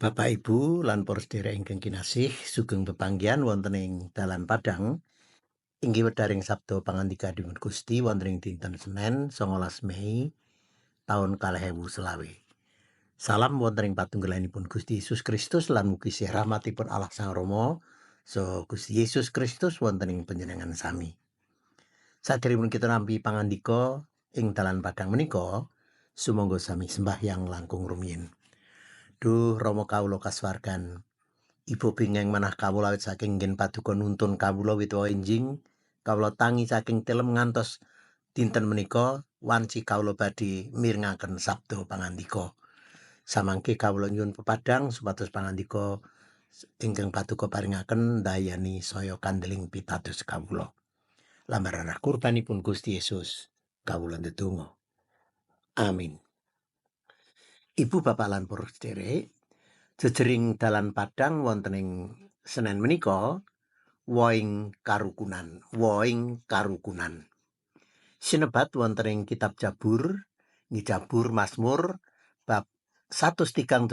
Bapak Ibu lan para sedherek ingkang kinasih, sugeng pepanggihan wonten ing dalan Padang inggih wedharing sabda pangandikanipun Gusti wonten ing dinten Senen 19 Mei taun 2025. Salam wonten ing patunggalanipun Gusti Yesus Kristus lan mugi sih rahmatipun Allah Sang Rama so Gusti Yesus Kristus wonten ing panjenengan sami. Saderengipun kita nampi pangandika ing dalan Padang menika, sumangga sami sembahyang langkung rumiyin. Duh Rama kawula kasuwargan, Ibu bingeng manah kawula awit saking nggen paduka nuntun kawula wit enjing, kawula tangi saking tilem ngantos dinten menika wanci kawula badhe mirengaken sabda pangandika. Samangke kawula nyuwun pepadang supados pangandika ingkang paduka paringaken dayani saya kandeling pitados kawula. Lambaran kurbanipun Gusti Yesus kawula ndedonga. Amin. Ibu bapak lan para sedherek, jejering dalan Padang wonten ing Senen menika woing karukunan. Sinebat wonten ing kitab Jabur, Jabur Mazmur bab 133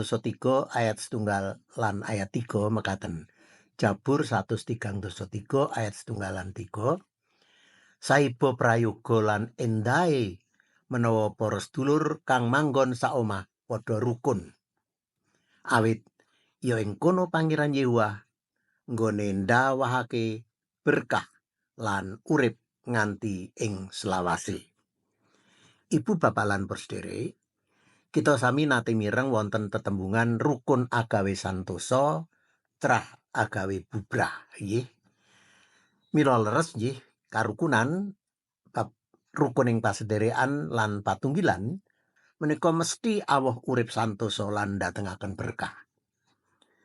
ayat setunggal lan ayat 3 mekaten. Jabur 133 ayat setunggal lan 3. Saiba prayoga lan endahe menawa para sedulur kang manggon saomah padha rukun. Awit ya ing kono Pangeran Yehuwa nggone ndawahake berkah lan urip nganti ing selawase. Ibu bapak lan sedherek, kita sami nate mireng wonten tetembungan rukun agawe santosa, trah agawe bubrah nggih. Mila leres nggih, karukunan bab rukuning pasederekan lan patunggilan menika mesti awuh urip santosa lan ndatengaken berkah.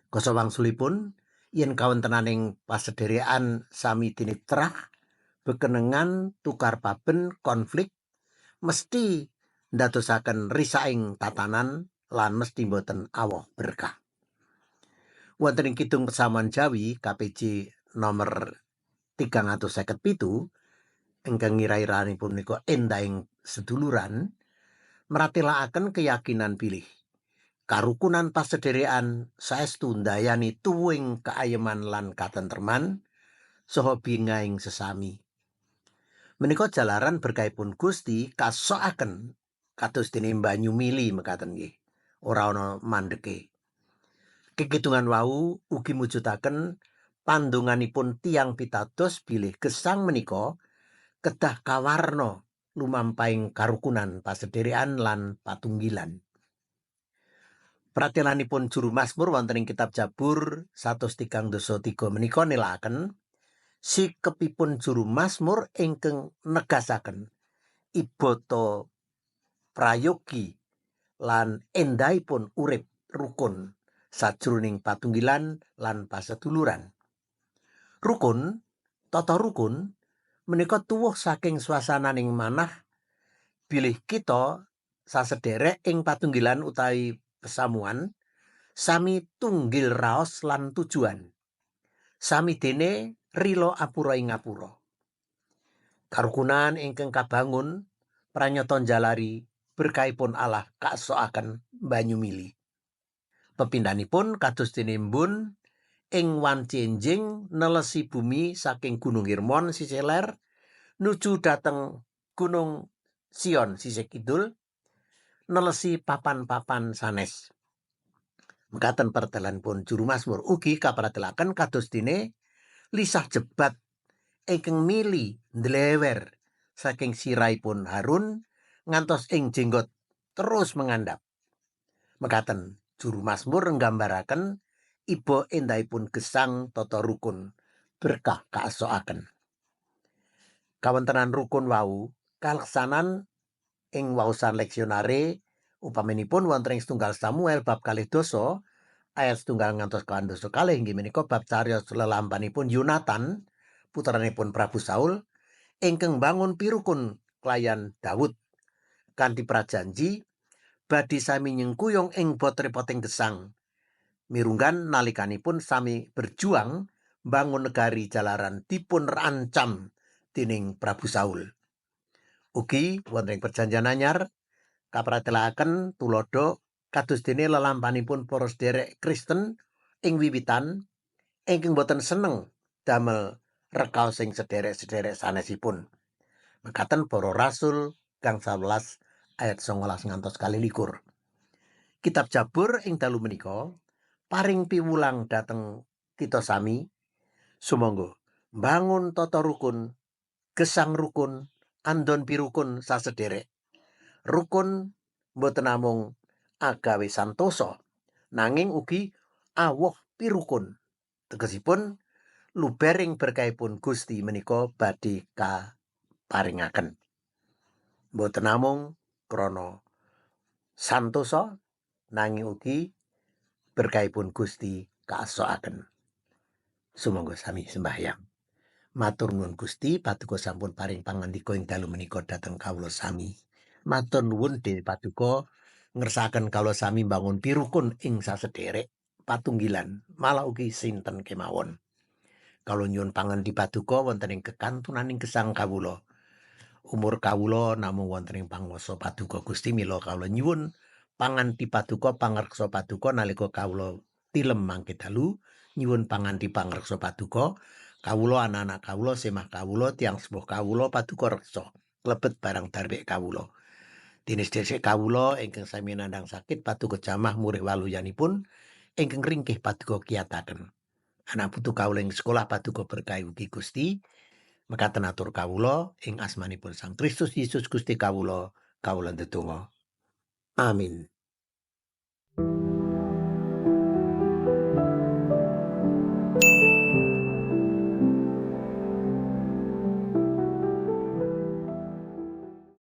Koso wangsulipun yen kawontenaning pasederekan sami tinitrah bekenengan tukar paben konflik mesti ndadosaken risaing tatanan lan mesti boten awuh berkah. Wonten ing Kidung Pesamuan Jawi KPJ nomor 357 ingkang ngira-iranipun menika endahing seduluran mratelaken keyakinan pilih. Karukunan pasederekan saestu ndayani tuwuhing kaayeman lan katentreman saha bingahing sesami. Menika jalaran berkahipun Gusti kasokaken kados dene banyu mili mekaten nggih. Ora ana mandeke. Kekidungan wau ugi mujudaken pandonganipun tiang pitados bilih gesang menika kedah kawarna lumampahing karukunan pasederekan lan patunggilan. Pratelanipun juru Mazmur wonten ing kitab Jabur 133 menika nelaken sikepipun juru Mazmur ingkang negasaken ibata prayogi lan endahipun urip rukun sajroning patunggilan lan paseduluran. Rukun, tata rukun menika tuwuh saking swasananing manah bilih kita sasederek ing patunggilan utawi pesamuan sami tunggil raos lan tujuan. Sami dene rila apura ing ngapura. Karukunan ingkang kabangun pranyata njalari berkahipun Allah kasokaken banyu mili. Pepindhanipun kados dene embun ing wanci enjing nelesi bumi saking Gunung Hermon sisih ler nuju dhateng Gunung Sion sisih kidul nelesi papan-papan sanes. Mekaten pertelanipun juru Mazmur ugi kapratelaken kados dene lisah jebat ingkang mili ndlewer saking sirahipun Harun ngantos ing jenggot terus mengandap. Mekaten juru Mazmur nggambaraken iba endahipun gesang tata rukun berkah kaasokaken. Kawontenan rukun wau kaleksanan ing waosan leksionare upaminipun wonten ing setunggal Samuel bab 2 ayat setunggal ngantos kawan kalih inggih menika bab cariyos lelampanipun Yonatan putranipun Prabu Saul ingkang bangun pirukun klayan Daud kanthi prajanji badhe sami nyengkuyung ing bot-repoting gesang mirunggan nalikanipun sami berjuang bangun negari jalaran dipun rancam dening Prabu Saul. Ugi wonten ing perjanjian anyar kapratelaken tulodo kados dene lelampanipun para sederek Kristen ing wiwitan ingkang boten seneng damel rekaos sing sederek-sederek sanesipun. Mekaten para rasul gang 11 ayat 19 ngantos 21. Kitab Jabur ing dalu menika paring piwulang dhateng kita sami sumangga mbangun tata rukun, gesang rukun, andon pirukun sasederek. Rukun boten namung agawe santosa nanging ugi awoh pirukun. Tegesipun lubering berkahipun Gusti menika badhe kaparingaken. Boten namung krana santosa nanging ugi berkahipun Gusti kaasokaken. Sumangga sami sembahyang. Matur nuwun Gusti paduka sampun paring pangandika ing dalu menika dhateng kawula sami. Matur nuwun Dewi Paduka ngersakaken kawula sami mbangun pirukun ing sasederek patunggilan malah ugi sinten kemawon. Kawula nyuwun pangandi Paduka wonten ing kekantunaning gesang kawula. Umur kawula namung wonten ing panguwasa Paduka Gusti mila kawula nyuwun panganti Paduka pangreksa Paduka nalika kawula tilem mangke dalu nyuwun panganti pangreksa Paduka kawula anak-anak kawula semah kawula tiyang sepuh kawula Paduka reksa klebet barang darbek kawula. Dene sedherek kawula ingkang sami nandhang sakit Paduka jamah murih waluyanipun ingkang ringkih Paduka kiyataken. Anak putu kawula ing sekolah Paduka berkahi ugi Gusti. Mekaten atur kawula ing asmanipun Sang Kristus Yesus Gusti kawula ndedonga. Amin.